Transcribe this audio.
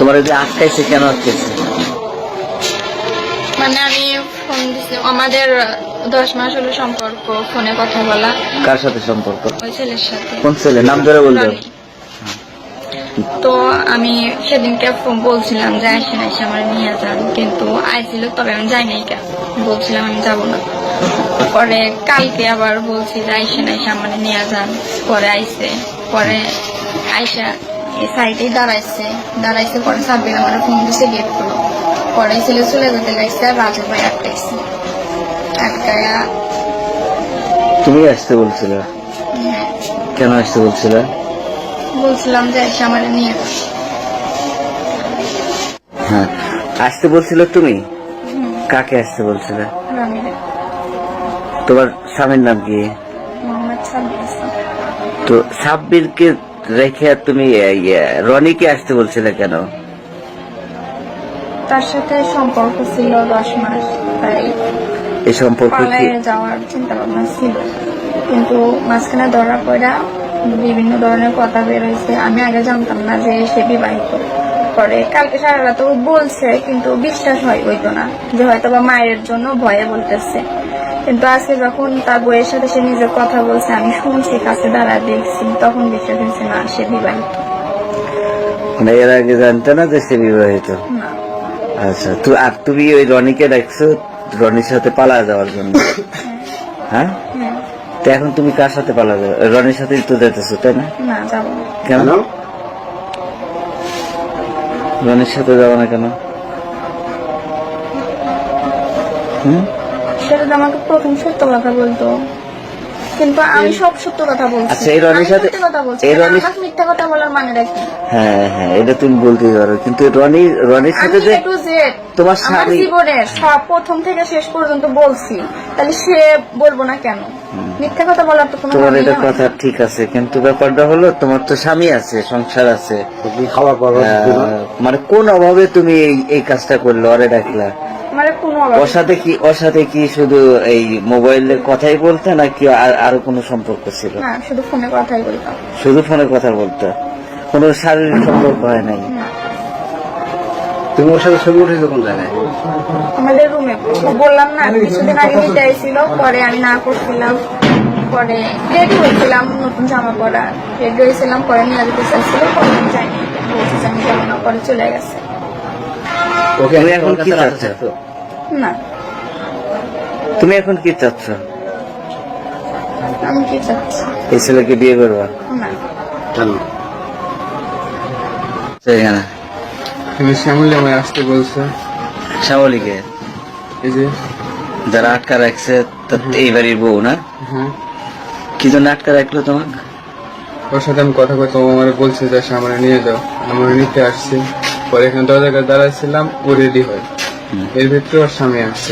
তোমার যে আটকাইছে কেন আটকাইছে? মানে আমি ফোন দিছি, আমাদের 10 মাস হলো সম্পর্ক, ফোনে কথা বলা। কার সাথে সম্পর্ক? ওই ছেলের সাথে। কোন ছেলে, নাম ধরে বলতে হবে। তো আমি সেদিনকে ফোন বলছিলাম যে আসেন, এসে আমার নিয়ে যান, কিন্তু আইছিল, তবে আমি যাই নাই, বলছিলাম আমি যাবো না। পরে কালকে আবার বলছি যে আইসেন, এসে আমার নিয়ে যান। পরে আইসে, পরে আইসা এই সাইডে দাঁড়াইছে পরে সাব্বির আমার ফোন দিছে, গেট খুলো। পরে ছেলে চলে যেতে লাগছে, আর রাজু ভাই আটকাইছে। আটকায়া তুমি আসতে বলছিলে? কেন আসতে বলছিলে? বলছিলাম যে এসে আমার নিয়ে যান। হ্যাঁ, আসতে বলছিল তুমি? কাকে আসতে বলছিলে? রনিরে। তোমার স্বামীর নাম কি? মোহাম্মদ সাব্বির ইসলাম। তো সাব্বিরকে রেখে তুমি রনিকে আসতে বলছিলে কেন? তার সাথে সম্পর্ক ছিল 10 মাস, তাই এই সম্পর্ক কি পালায়ে যাওয়ার চিন্তা ভাবনা ছিল, কিন্তু মাঝখানে ধরা পড়া বিভিন্ন ধরনের কথা বের হয়েছে। আমি আগে জানতাম না যে সে বিবাহিত। পরে কালকে সারা রাত ও বলছে, কিন্তু বিশ্বাস হইতো না, যে হয়তো বা মায়ের জন্য ভয়ে বলতেছে। কিন্তু আজকে যখন তার বইয়ের সাথে সে নিজের কথা বলছে, আমি শুনছি, কাছে দাঁড়া দেখছি, তখন বিশ্বাস হয়েছে না সে বিবাহিত। মানে এর আগে জানতে না যে সে বিবাহিত? না। আচ্ছা, আর তুমি ওই রনিকে দেখছো রনির সাথে পালা যাওয়ার জন্য? হ্যাঁ, হ্যাঁ। তো এখন তুমি কার সাথে পালা যাবে? রনির সাথে তো যেতেছো, তাই না? না, যাবো না। কেন রনির সাথে যাবো না কেন? সেটা তো আমাকে প্রথম সত্য কথা বলতো, কিন্তু আমি সব সত্য কথা বলছি। আচ্ছা, এই রনির সাথে মিথ্যা কথা বলার মানে কি? হ্যাঁ হ্যাঁ, এটা তুমি বলতেই পারো, কিন্তু রনির সাথে যে তোমার স্বামী জীবনের সব প্রথম থেকে শেষ পর্যন্ত বলছি, তাহলে সে বলবো না কেন? মিথ্যা কথা বলার তো কোনো তোমার এটা কথা ঠিক আছে, কিন্তু ব্যাপারটা হলো তোমার তো স্বামী আছে, সংসার আছে, মানে কোন অভাবে তুমি এই কাজটা করলো, আরে ডাকলা? মানে কোনো ওর সাথে কি শুধু এই মোবাইলে কথাই বলতে, নাকি আরো কোনো সম্পর্ক ছিল? না, শুধু ফোনে কথাই বলতাম। শুধু ফোনে কথা বলতে, কোনো শারীরিক সম্পর্ক হয় নাই? তুমি ওর সাথে ছবি উঠেছো কোন জায়গায়? আমাদের রুমে। বললাম না, কিছুদিন আগে নিতে আইছিল, পরে আমি না করছিলাম। পরে রেডি হয়েছিলাম, নতুন জামা পরা রেডি হয়েছিলাম, পরে নিয়ে যেতে চাইছিল, পরে যাইনি, বলছি আমি যাবো না, পরে চলে গেছে। তুমি এখন কি চাচ্ছ? না, তুমি এখন কি চাচ্ছ? আমি কি চাচ্ছি? এই ছেলেকে বিয়ে করবা? না। কেন? শ্যামলী আমায় আসতে বলছে। শ্যামলীকে? এই যে যারা আটকা রাখছে এই বাড়ির বউ না? হ্যাঁ। কি জন্য আটকা রাখলো তোমাকে? ওর সাথে আমি কথা কইতে, ও আমার বলছে যে সামনে নিয়ে যাও, আমার নিতে আসছি। পরে এখানে দরজায় দাঁড়াচ্ছিলাম, ও রেডি হয়, এর ভিতরে ওর স্বামী আসছে।